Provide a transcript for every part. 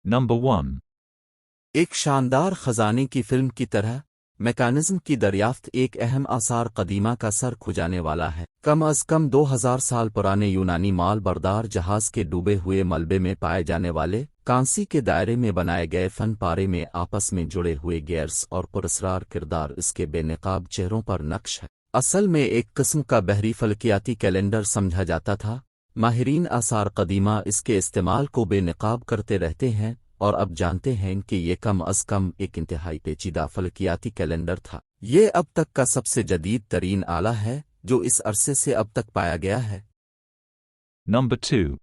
Number 1. ایک شاندار خزانے کی فلم کی طرح میکانزم کی دریافت ایک اہم آثار قدیمہ کا سر کھجانے والا ہے۔ کم از کم 2000 سال پرانے یونانی مال بردار جہاز کے ڈوبے ہوئے ملبے میں پائے جانے والے کانسی کے دائرے میں بنائے گئے فن پارے میں آپس میں جڑے ہوئے گیئرس اور پراسرار کردار اس کے بے نقاب چہروں پر نقش ہے۔ اصل میں ایک قسم کا بحری فلکیاتی کیلنڈر سمجھا جاتا تھا۔ ماہرین آثار قدیمہ اس کے استعمال کو بے نقاب کرتے رہتے ہیں اور اب جانتے ہیں کہ یہ کم از کم ایک انتہائی پیچیدہ فلکیاتی کیلنڈر تھا۔ یہ اب تک کا سب سے جدید ترین آلہ ہے جو اس عرصے سے اب تک پایا گیا ہے۔ Number 2.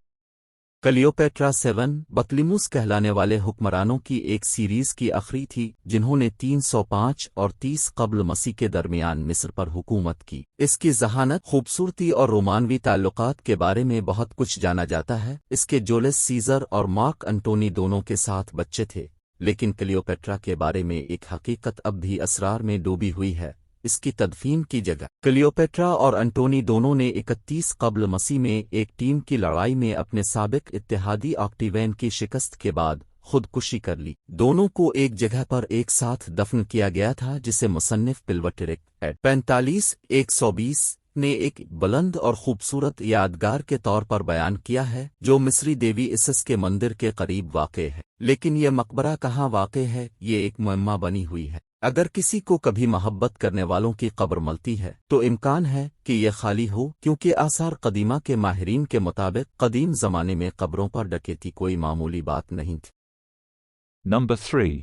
کلیوپیٹرا 7 بطلیموس کہلانے والے حکمرانوں کی ایک سیریز کی آخری تھی جنہوں نے 305 اور 30 قبل مسیح کے درمیان مصر پر حکومت کی۔ اس کی ذہانت، خوبصورتی اور رومانوی تعلقات کے بارے میں بہت کچھ جانا جاتا ہے۔ اس کے جولس سیزر اور مارک انٹونی دونوں کے ساتھ بچے تھے، لیکن کلیوپیٹرا کے بارے میں ایک حقیقت اب بھی اسرار میں ڈوبی ہوئی ہے۔ اس کی تدفین کی جگہ کلیوپیٹرا اور انٹونی دونوں نے 31 قبل مسیح میں ایک ٹیم کی لڑائی میں اپنے سابق اتحادی آکٹیوین کی شکست کے بعد خودکشی کر لی۔ دونوں کو ایک جگہ پر ایک ساتھ دفن کیا گیا تھا جسے مصنف پلوٹرک 45-120 نے ایک بلند اور خوبصورت یادگار کے طور پر بیان کیا ہے جو مصری دیوی اسس کے مندر کے قریب واقع ہے۔ لیکن یہ مقبرہ کہاں واقع ہے، یہ ایک معمہ بنی ہوئی ہے۔ اگر کسی کو کبھی محبت کرنے والوں کی قبر ملتی ہے تو امکان ہے کہ یہ خالی ہو، کیونکہ آثار قدیمہ کے ماہرین کے مطابق قدیم زمانے میں قبروں پر ڈکیتی کوئی معمولی بات نہیں تھی۔ Number 3.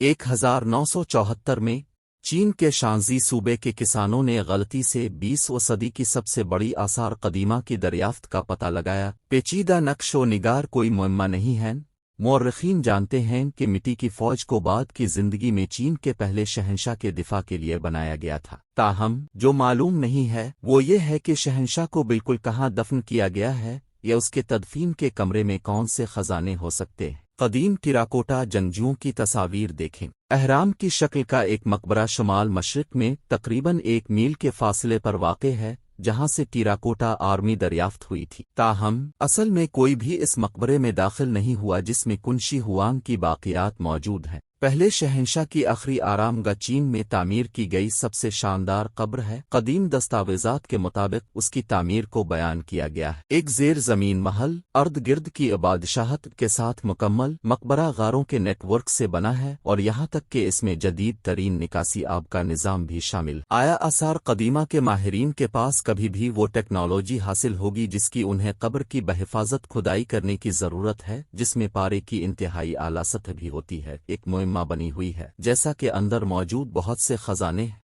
1974 میں چین کے شانزی صوبے کے کسانوں نے غلطی سے 20ویں صدی کی سب سے بڑی آثار قدیمہ کی دریافت کا پتہ لگایا۔ پیچیدہ نقش و نگار کوئی معمہ نہیں ہے۔ مورخین جانتے ہیں کہ مٹی کی فوج کو بعد کی زندگی میں چین کے پہلے شہنشاہ کے دفاع کے لیے بنایا گیا تھا۔ تاہم جو معلوم نہیں ہے وہ یہ ہے کہ شہنشاہ کو بالکل کہاں دفن کیا گیا ہے یا اس کے تدفین کے کمرے میں کون سے خزانے ہو سکتے ہیں۔ قدیم ٹیراکوٹا جنگجوؤں کی تصاویر دیکھیں۔ اہرام کی شکل کا ایک مقبرہ شمال مشرق میں تقریباً 1 میل کے فاصلے پر واقع ہے جہاں سے ٹیراکوٹا آرمی دریافت ہوئی تھی۔ تاہم اصل میں کوئی بھی اس مقبرے میں داخل نہیں ہوا جس میں کنشی ہوانگ کی باقیات موجود ہیں۔ پہلے شہنشاہ کی آخری آرام گاہ چین میں تعمیر کی گئی سب سے شاندار قبر ہے۔ قدیم دستاویزات کے مطابق اس کی تعمیر کو بیان کیا گیا ہے۔ ایک زیر زمین محل ارد گرد کی بادشاہت کے ساتھ مکمل مقبرہ غاروں کے نیٹ ورک سے بنا ہے اور یہاں تک کہ اس میں جدید ترین نکاسی آب کا نظام بھی شامل۔ آیا آثار قدیمہ کے ماہرین کے پاس کبھی بھی وہ ٹیکنالوجی حاصل ہوگی جس کی انہیں قبر کی بحفاظت کھدائی کرنے کی ضرورت ہے، جس میں پارے کی انتہائی اعلیٰ سطح بھی ہوتی ہے؟ ایک معمہ بنی ہوئی ہے جیسا کہ اندر موجود بہت سے خزانے ہیں۔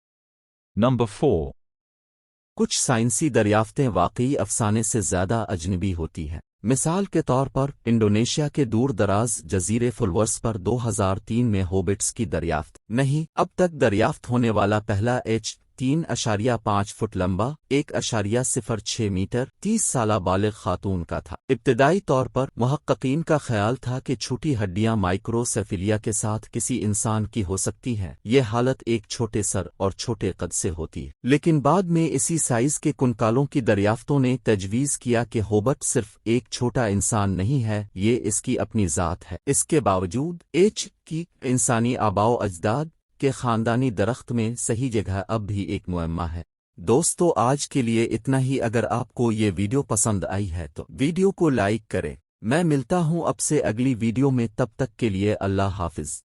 Number 4. کچھ سائنسی دریافتیں واقعی افسانے سے زیادہ اجنبی ہوتی ہیں۔ مثال کے طور پر انڈونیشیا کے دور دراز جزیرے فلورس پر 2003 میں ہوبٹس کی دریافت نہیں۔ اب تک دریافت ہونے والا پہلا H3.5 فٹ لمبا 1.06 میٹر 30 سالہ بالغ خاتون کا تھا۔ ابتدائی طور پر محققین کا خیال تھا کہ چھوٹی ہڈیاں مائکروسیفیلیا کے ساتھ کسی انسان کی ہو سکتی ہیں۔ یہ حالت ایک چھوٹے سر اور چھوٹے قد سے ہوتی ہے، لیکن بعد میں اسی سائز کے کنکالوں کی دریافتوں نے تجویز کیا کہ ہوبٹ صرف ایک چھوٹا انسان نہیں ہے، یہ اس کی اپنی ذات ہے۔ اس کے باوجود ایچ کی انسانی آباء و اجداد کے خاندانی درخت میں صحیح جگہ اب بھی ایک معمہ ہے۔ دوستو آج کے لیے اتنا ہی۔ اگر آپ کو یہ ویڈیو پسند آئی ہے تو ویڈیو کو لائک کریں۔ میں ملتا ہوں اب سے اگلی ویڈیو میں، تب تک کے لیے اللہ حافظ۔